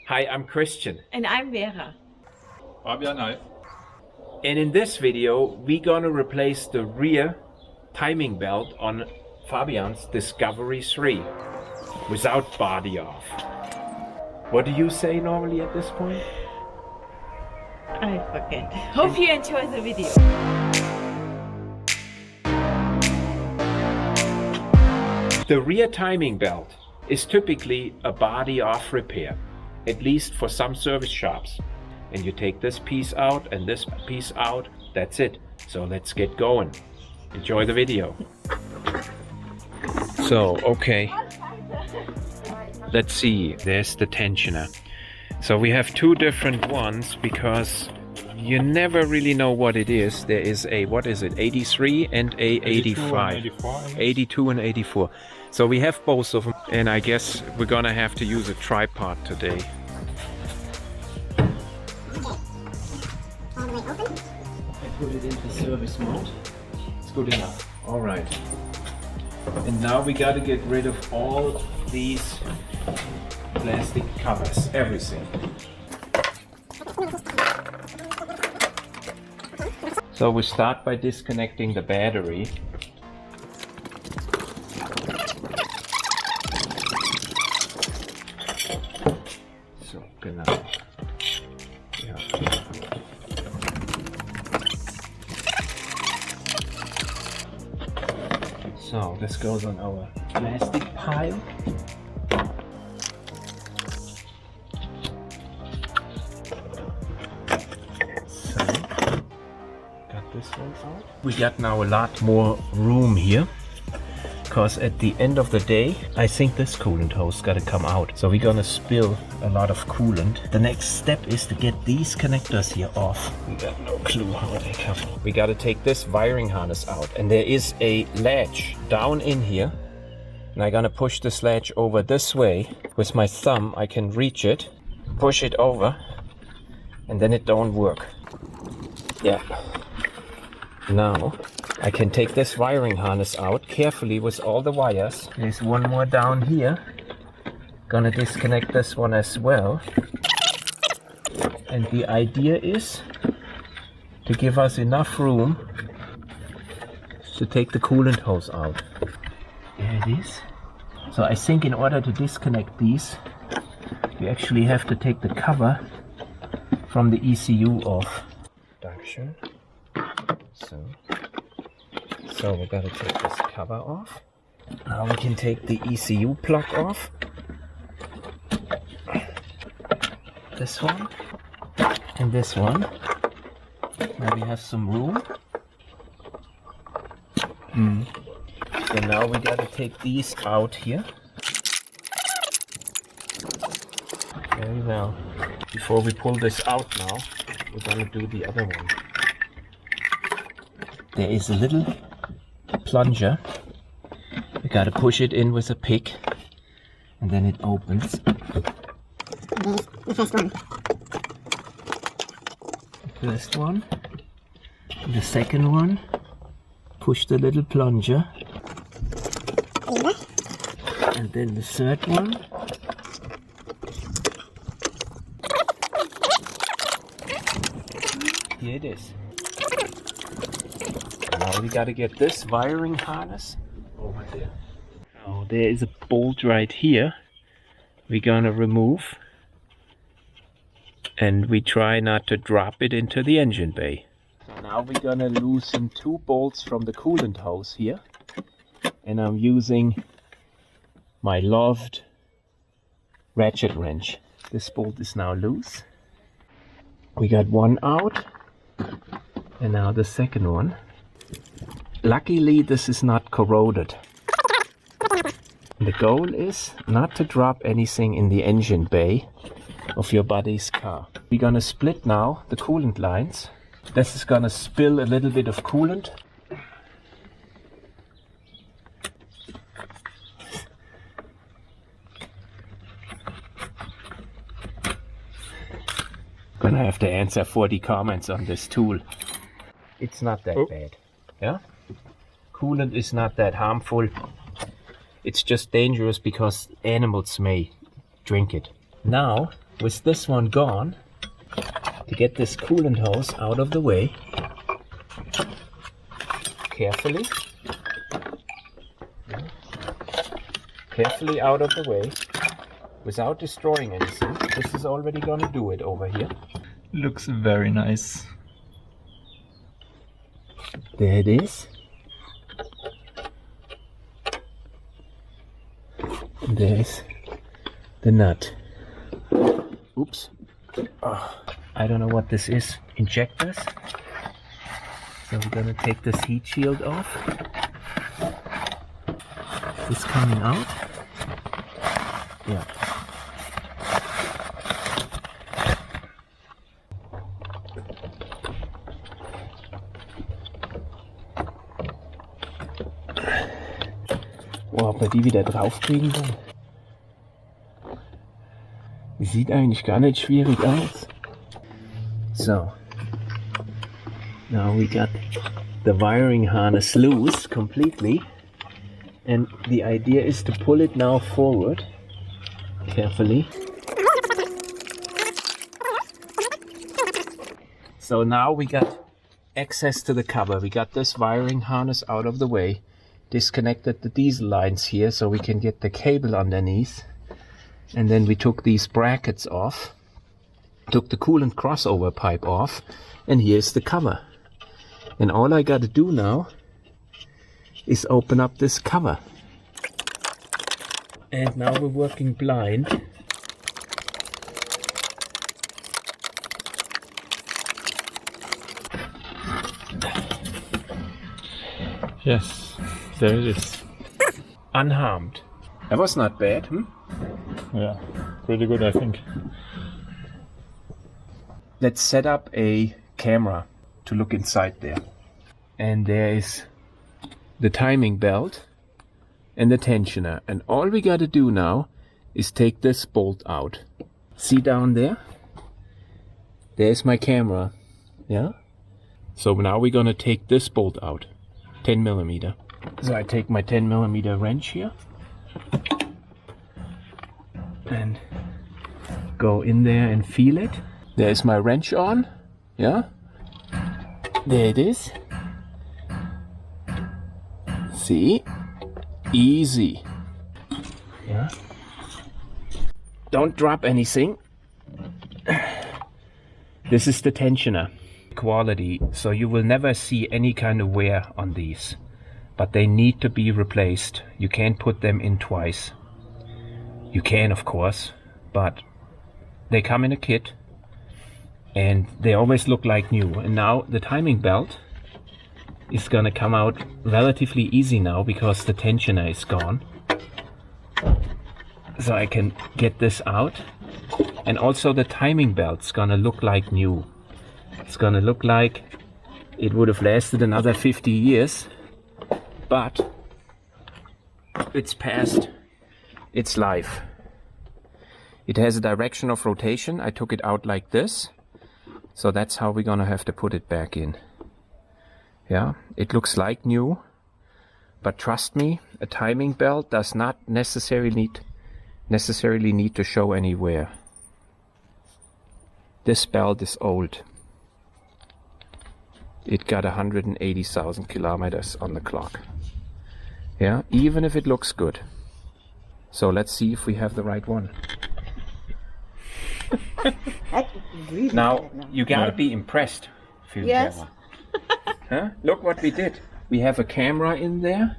Hi, I'm Christian. And I'm Vera. Fabian, hi. And in this video, we're gonna replace the rear timing belt on Fabian's Discovery 3 without body off. What do you say normally at this point? I forget. Hope you enjoy the video. The rear timing belt is typically a body off repair, at least for some service shops. And you take this piece out and this piece out, that's it. So let's get going. Enjoy the video. So, okay. Let's see, there's the tensioner. So we have two different ones because you never really know what it is. There is a, what is it, 83 and a 85. 82 and 84. So we have both of them, and I guess we're gonna have to use a tripod today. I put it into service mode. It's good enough. All right. And now we got to get rid of all these plastic covers, everything. So we start by disconnecting the battery. So, genau. Ja. So this goes on our plastic pile. So, got this one out. We got now a lot more room here, because at the end of the day, I think this coolant hose got to come out. So we're gonna spill a lot of coolant. The next step is to get these connectors here off. We got no clue how they come. We got to take this wiring harness out, and there is a latch down in here. And I'm gonna push this latch over this way. With my thumb, I can reach it, push it over, and then it don't work. Yeah. Now, I can take this wiring harness out carefully with all the wires. There's one more down here. Gonna disconnect this one as well. And the idea is to give us enough room to take the coolant hose out. There it is. So I think in order to disconnect these, we actually have to take the cover from the ECU off. Dankeschön. So we gotta take this cover off. Now we can take the ECU plug off. This one and this one. Now we have some room. So now we gotta take these out here. Very well. Before we pull this out now, we're gonna do the other one. There is a little plunger. We gotta push it in with a pick, and then it opens. The first one. The first one. The second one. Push the little plunger. And then the third one. Here it is. Now we gotta get this wiring harness over there. Now there is a bolt right here. We're gonna remove. And we try not to drop it into the engine bay. So now we're gonna loosen two bolts from the coolant hose here. And I'm using my loved ratchet wrench. This bolt is now loose. We got one out. And now the second one. Luckily this is not corroded. The goal is not to drop anything in the engine bay of your buddy's car. We're gonna split now the coolant lines. This is gonna spill a little bit of coolant. Gonna have to answer 40 comments on this tool. It's not that bad. Yeah? Coolant is not that harmful. It's just dangerous because animals may drink it. Now with this one gone, to get this coolant hose out of the way, carefully out of the way, without destroying anything. This is already gonna do it over here. Looks very nice. There it is. There's the nut. Oops. Oh, I don't know what this is. Injectors. So we're gonna take this heat shield off. Is this coming out? Yeah. Oh, ob wir die wieder draufkriegen wollen? Sieht eigentlich gar nicht schwierig aus. So. Now we got the wiring harness loose completely. And the idea is to pull it now forward. Carefully. So now we got access to the cover. We got this wiring harness out of the way. Disconnected the diesel lines here so we can get the cable underneath. And then we took these brackets off. Took the coolant crossover pipe off. And here's the cover. And all I gotta do now is open up this cover. And now we're working blind. Yes, there it is. Unharmed. That was not bad, Yeah, pretty good, I think. Let's set up a camera to look inside there. And there is the timing belt and the tensioner. And all we gotta do now is take this bolt out. See down there? There's my camera. Yeah? So now we're gonna take this bolt out. 10 millimeter. So I take my 10 millimeter wrench here and go in there and feel it. There's my wrench on. Yeah? There it is. See? Easy. Yeah? Don't drop anything. This is the tensioner. Quality, so you will never see any kind of wear on these, but they need to be replaced. You can't put them in twice. You can, of course, but they come in a kit and they always look like new. And now the timing belt is gonna come out relatively easy now because the tensioner is gone. So I can get this out, and also the timing belt's gonna look like new. It's gonna look like it would have lasted another 50 years, but it's past its life. It has a direction of rotation. I took it out like this, so that's how we're gonna have to put it back in. Yeah, it looks like new, but trust me, a timing belt does not necessarily need to show any wear. This belt is old. It got 180,000 kilometers on the clock. Yeah, even if it looks good. So let's see if we have the right one. Now, you gotta be impressed, Phil. Yes. Huh? Look what we did. We have a camera in there,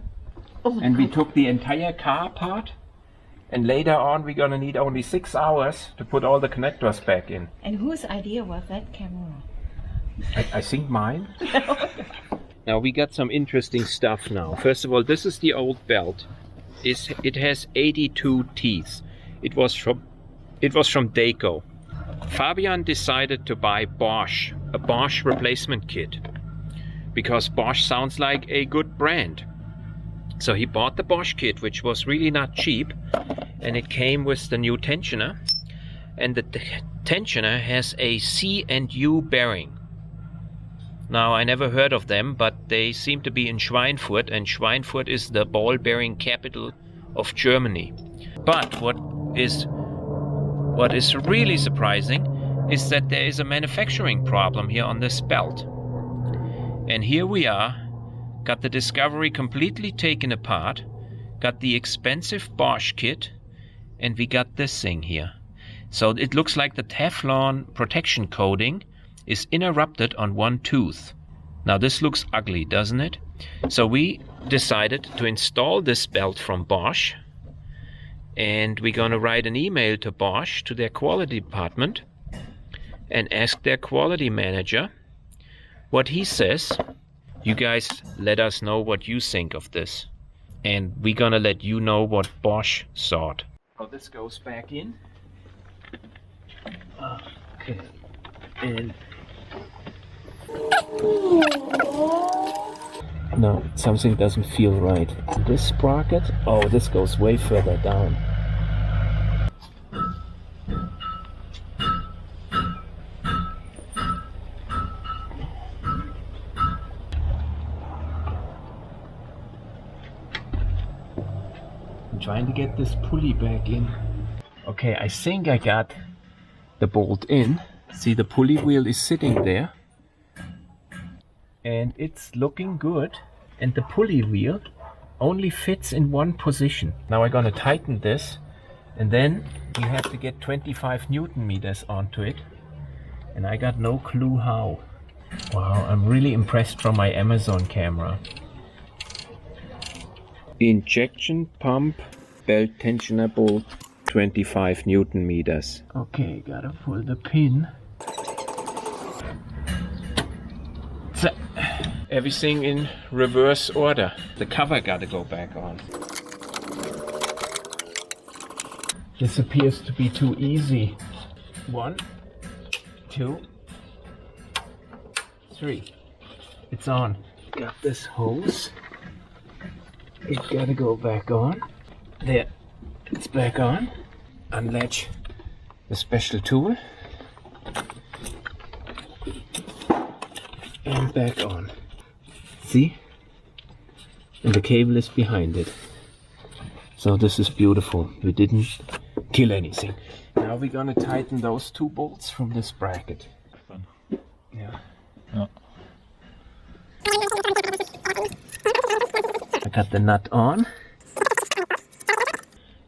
Oh, and we took the entire car apart. And later on, we're gonna need only 6 hours to put all the connectors back in. and whose idea was that camera? I think mine. Now we got some interesting stuff now. First of all, this is the old belt. It has 82 teeth. It was from Daco. Fabian decided to buy Bosch, a Bosch replacement kit, because Bosch sounds like a good brand. So he bought the Bosch kit, which was really not cheap, and it came with the new tensioner. And the tensioner has a C&U bearing. Now, I never heard of them, but they seem to be in Schweinfurt, and Schweinfurt is the ball bearing capital of Germany. But what is what is really surprising is that there is a manufacturing problem here on this belt. And here we are, got the Discovery completely taken apart, got the expensive Bosch kit, and we got this thing here. So it looks like the Teflon protection coating is interrupted on one tooth. Now this looks ugly, doesn't it? So we decided to install this belt from Bosch, and we're gonna write an email to Bosch, to their quality department, and ask their quality manager what he says. You guys let us know what you think of this, and we're gonna let you know what Bosch thought. Oh, this goes back in. Okay, and no, something doesn't feel right. This sprocket, oh, this goes way further down. I'm trying to get this pulley back in. Okay, I think I got the bolt in. See, the pulley wheel is sitting there. And it's looking good. And the pulley wheel only fits in one position. Now I'm gonna tighten this, and then you have to get 25 Newton meters onto it. And I got no clue how. Wow, I'm really impressed from my Amazon camera. Injection pump, belt tensioner bolt, 25 Newton meters. Okay, gotta pull the pin. So, everything in reverse order. The cover gotta go back on. This appears to be too easy. 1, 2, 3. It's on. Got this hose. It gotta go back on. There, it's back on. Unlatch the special tool. And back on. See? And the cable is behind it. So this is beautiful. We didn't kill anything. Now we're gonna tighten those two bolts from this bracket. Yeah. Oh. I got the nut on.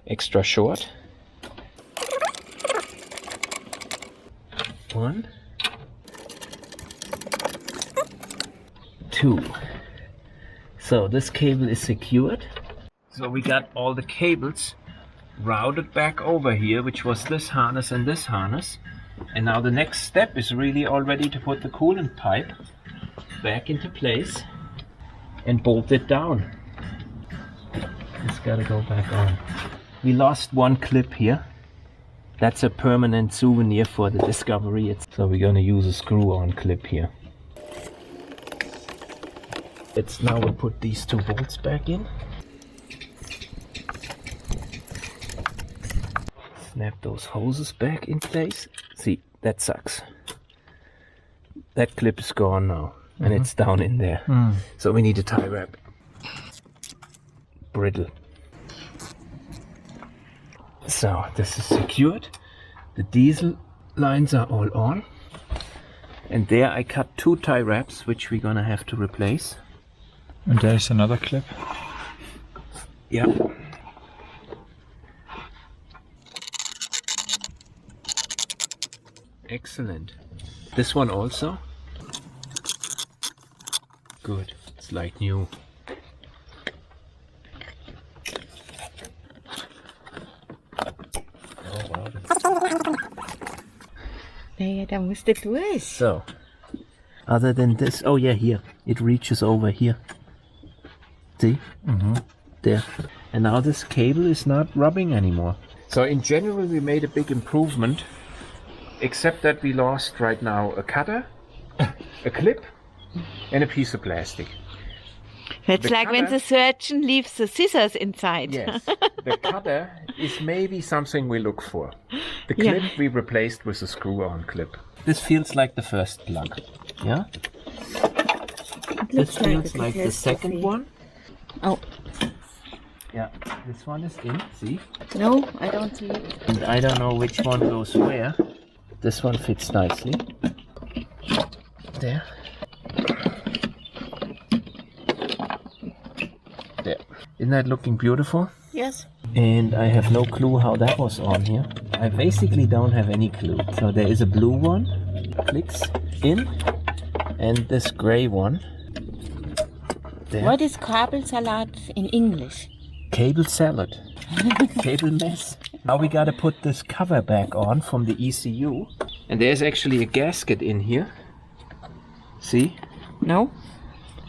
Extra short. 1, 2. So this cable is secured. So we got all the cables routed back over here, which was this harness and this harness. And now the next step is really already to put the coolant pipe back into place and bolt it down. It's gotta go back on. We lost one clip here. That's a permanent souvenir for the Discovery. So we're gonna use a screw-on clip here. Let's now put these two bolts back in. Snap those hoses back in place. See, that sucks. That clip is gone now, and it's down in there. So we need a tie wrap. Brittle. So this is secured. The diesel lines are all on. And there I cut 2 tie wraps, which we're gonna have to replace. And there's another clip. Yeah. Excellent. This one also. Good. It's like new. Naja, da musst du durch. So, other than this, oh yeah, here. It reaches over here. See? There. And now this cable is not rubbing anymore. So in general we made a big improvement, except that we lost right now a cutter, a clip, and a piece of plastic. It's The like when cutter- the surgeon leaves the scissors inside. Yes, the cutter is maybe something we look for. The Yeah. clip we replaced with a screw-on clip. This feels like the first plug. Yeah? This feels like the second one. Oh, Yeah, this one is in, see? No, I don't see it. And I don't know which one goes where. This one fits nicely. There. There. Isn't that looking beautiful? Yes. And I have no clue how that was on here. I basically don't have any clue. So there is a blue one, clicks in, and this gray one. There. What is Kabelsalat in English? Cable salad. Cable mess. Now we gotta put this cover back on from the ECU. And there's actually a gasket in here. See? No.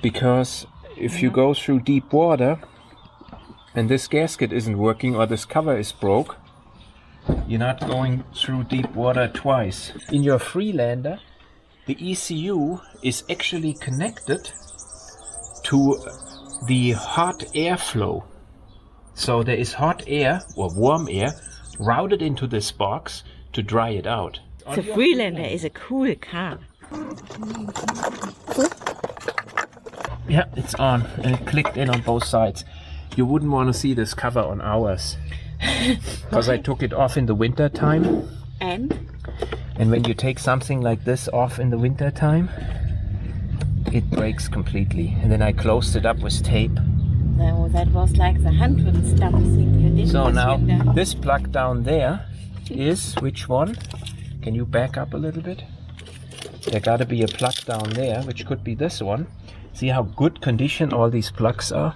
Because if you go through deep water and this gasket isn't working or this cover is broke, you're not going through deep water twice. In your Freelander, the ECU is actually connected to the hot airflow. So there is hot air or warm air routed into this box to dry it out. The Freelander is a cool car. Yeah, it's on and it clicked in on both sides. You wouldn't want to see this cover on ours because I took it off in the winter time. And when you take something like this off in the winter time, it breaks completely. And then I closed it up with tape. no, that was like the 100 stuff thing you did. So this now winter. this plug down there is which one? Can you back up a little bit? There gotta be a plug down there, which could be this one. See how good condition all these plugs are?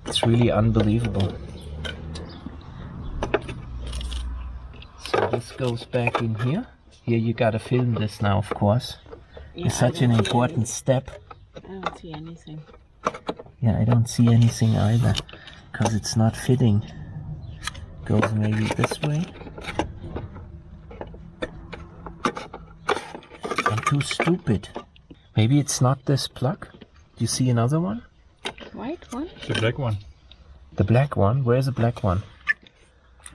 It's really unbelievable. So this goes back in here. Here you gotta film this now, of course. Yeah, It's such an important step. I don't see anything. Yeah, I don't see anything either, because it's not fitting. Goes maybe this way. I'm too stupid. Maybe it's not this plug. Do you see another one? White one? The black one. The black one? Where's the black one?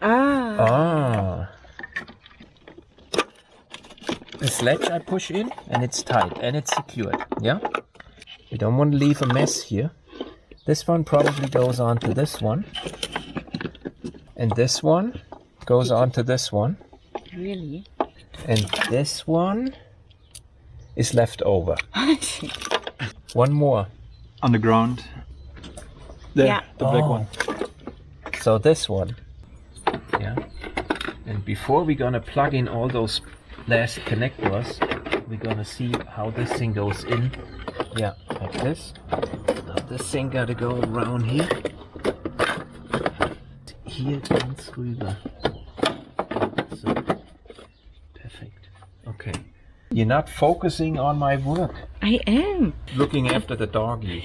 Ah. Ah. This ledge I push in and it's tight and it's secured. Yeah? We don't want to leave a mess here. This one probably goes on to this one. And this one goes on to this one. Really? And this one is left over. One more. On the ground. There, Yeah. the black Oh. one. So this one. Yeah. And before we're gonna plug in all those last connectors, we're gonna see how this thing goes in. Yeah, like this. Now this thing gotta go around here. Hier ganz rüber. So. Perfect. Okay. You're not focusing on my work. I am. Looking after the doggy.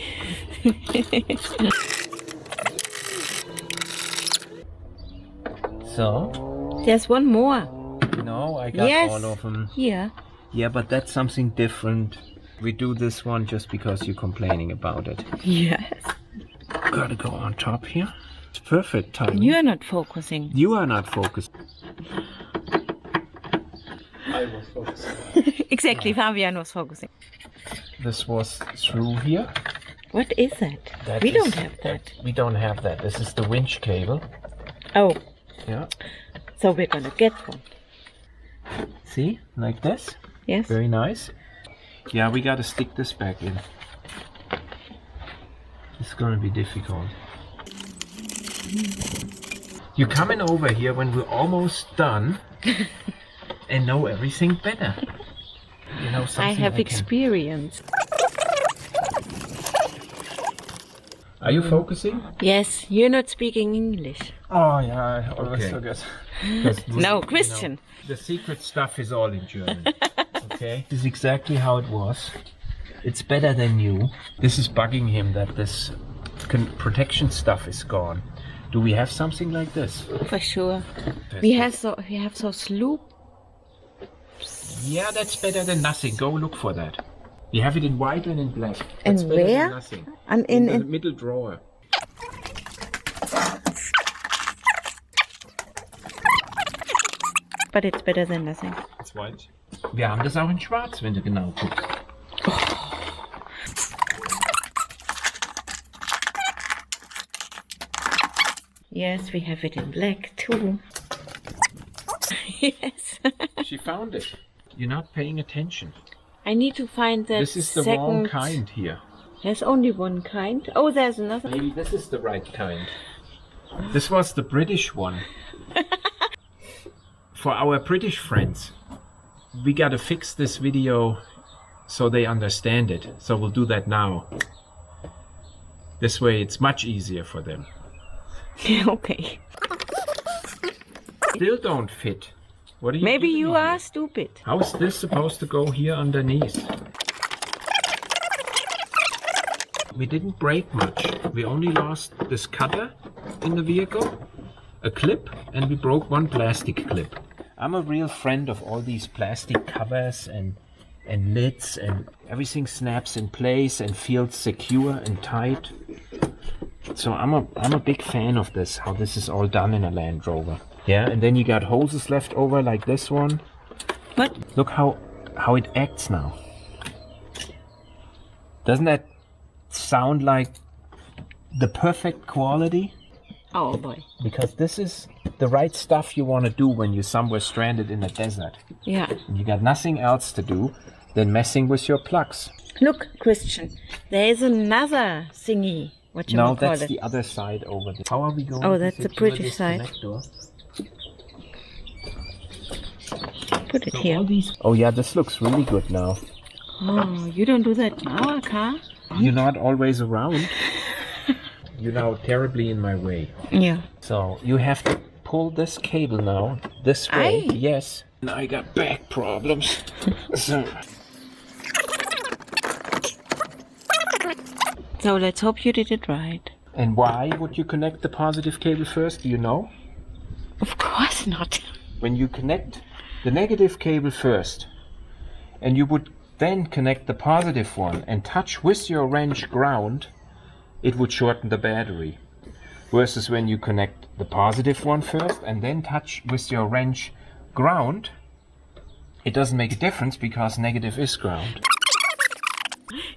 So, There's one more. no, I got Yes. all of them. Here. Yeah, but that's something different. We do this one just because you're complaining about it. Yes. Gotta go on top here. It's perfect timing. You're not focusing. You are not focused. I was focused. Exactly, Fabian was focusing. This was through here. What is that? That We is- don't have that. We don't have that. This is the winch cable. Oh, Yeah. so we're gonna get one. See? Like this. Yes? Very nice. Yeah, we gotta stick this back in. It's gonna be difficult. You're coming over here when we're almost done and know everything better. You know I something have can- experience. Are you focusing? Yes, you're not speaking English. Oh yeah, I always Okay. forget. No, Christian. The secret stuff is all in German. Okay? This is exactly how it was. It's better than you. This is bugging him that this protection stuff is gone. Do we have something like this? For sure. We have those loop. Yeah, that's better than nothing. Go look for that. We have it in white and in black. And That's better than where? nothing. And In the in middle drawer. but it's better than nothing. It's white. Wir haben das auch in schwarz, wenn du genau guckst. Yes, we have it in black too. Yes. She found it. You're not paying attention. I need to find that This is the second... wrong kind here. There's only one kind. Oh, there's another. Maybe this is the right kind. This was the British one. For our British friends, we gotta fix this video so they understand it. So we'll do that now. This way it's much easier for them. Okay. Still don't fit. What are you Maybe doing you here? are stupid. How is this supposed to go here underneath? We didn't break much. We only lost this cutter in the vehicle, a clip, and we broke one plastic clip. I'm a real friend of all these plastic covers and lids, and everything snaps in place and feels secure and tight. So I'm a big fan of this, how this is all done in a Land Rover. Yeah, and then you got hoses left over like this one. What? Look how it acts now. Doesn't that sound like the perfect quality? Oh boy. Because this is the right stuff you want to do when you're somewhere stranded in the desert. Yeah. And you got nothing else to do than messing with your plugs. Look, Christian, there is another thingy. What you No, call that's it? the other side over there. How are we going Oh, to that's the secure British this side. connector? Put it So here. all these... Oh yeah, this looks really good now. Oh, you don't do that in our car? You're not always around. You're now terribly in my way. Yeah. So you have to pull this cable now this way. Aye. Yes. And I got back problems. So So let's hope you did it right. and why would you connect the positive cable first? Do you know? Of course not. When you connect the negative cable first, and you would then connect the positive one and touch with your wrench ground, it would shorten the battery. Versus when you connect the positive one first and then touch with your wrench ground, it doesn't make a difference because negative is ground.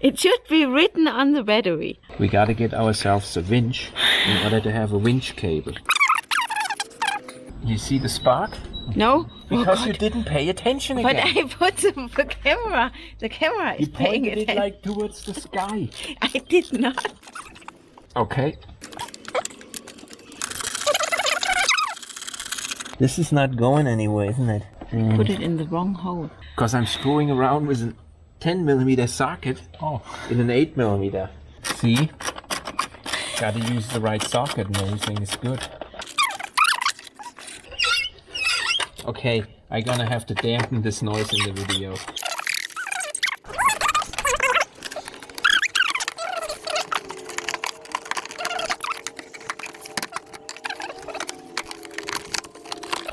It should be written on the battery. We gotta get ourselves a winch in order to have a winch cable. You see the spark? No? Because Oh, you God. didn't pay attention But again. I put the camera. The camera You is paying pointed it attention. like towards the sky. I did not. Okay. This is not going anywhere, isn't it? Put it in the wrong hole. Because I'm screwing around with a 10mm socket in an 8mm. See? Gotta use the right socket and everything is good. Okay, I'm gonna have to dampen this noise in the video.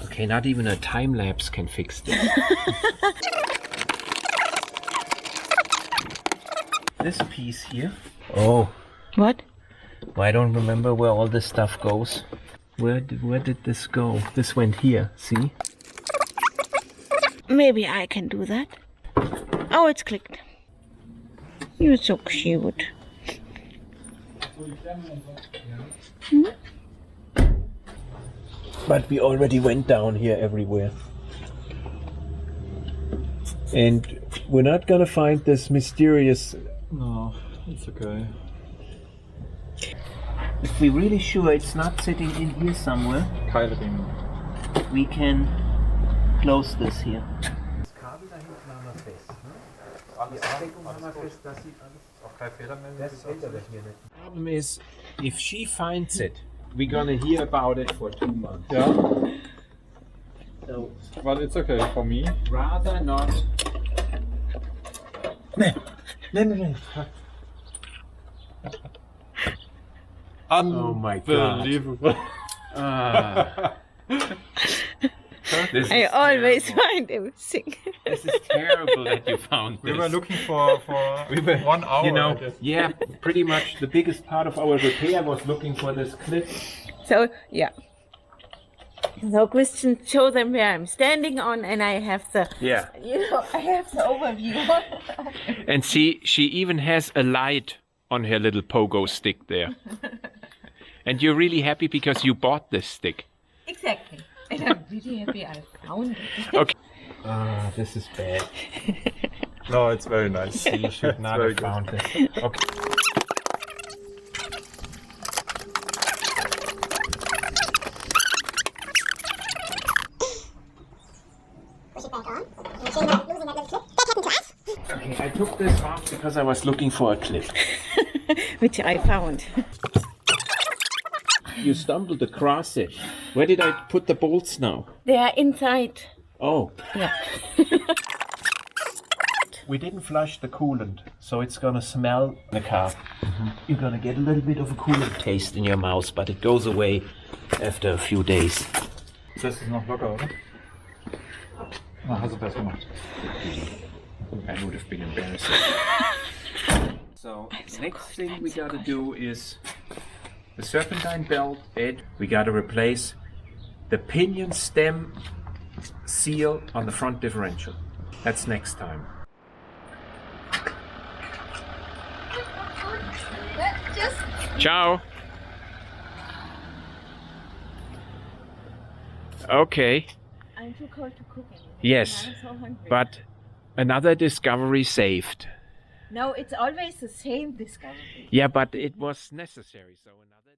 Okay, not even a time lapse can fix this. This piece here. Oh, What? I don't remember where all this stuff goes. Where did this go? This went here, see? Maybe I can do that. Oh, it's clicked. You're so cute. But we already went down here everywhere. And we're not gonna find this mysterious... No, it's okay. If we're really sure it's not sitting in here somewhere, Keilring. we can close this here. Das Kabel da hinten haben wir fest, ne? Die Abdeckung haben wir fest, das sieht alles... Auch kein Fehler mehr. Das fällt aber hier nicht. The problem is, if she finds it, we're gonna hear about it for 2 months. Yeah, So, but it's okay for me. rather not... No. Oh my God. Unbelievable. This I is always terrible. find everything. This is terrible that you found this. We were looking for We were- 1 hour. You know, I guess. yeah, pretty much the biggest part of our repair was looking for this clip. So, yeah. So Christian, show them where I'm standing on, and I have the, Yeah. I have the overview. And see, she even has a light on her little pogo stick there. And you're really happy because you bought this stick. Exactly. And I'm really happy I found it. Okay. Ah, this is bad. No, it's very nice. You should not very have found this. Okay. Okay, I took this off because I was looking for a clip. Which I found. You stumbled across it. Where did I put the bolts now? They are inside. Oh, Yeah. we didn't flush the coolant, so it's gonna smell in the car. You're gonna get a little bit of a coolant taste in your mouth, but it goes away after a few days. Das ist noch locker, oder? Na, hast du besser gemacht. That would have been embarrassing. So, next thing we gotta do is the serpentine belt edge. We gotta replace the pinion stem seal on the front differential. That's next time. Ciao. Okay. I'm too cold to cook anymore. Yes, I'm so hungry. but another discovery saved. No, it's always the same discovery. Yeah, but it was necessary. So another.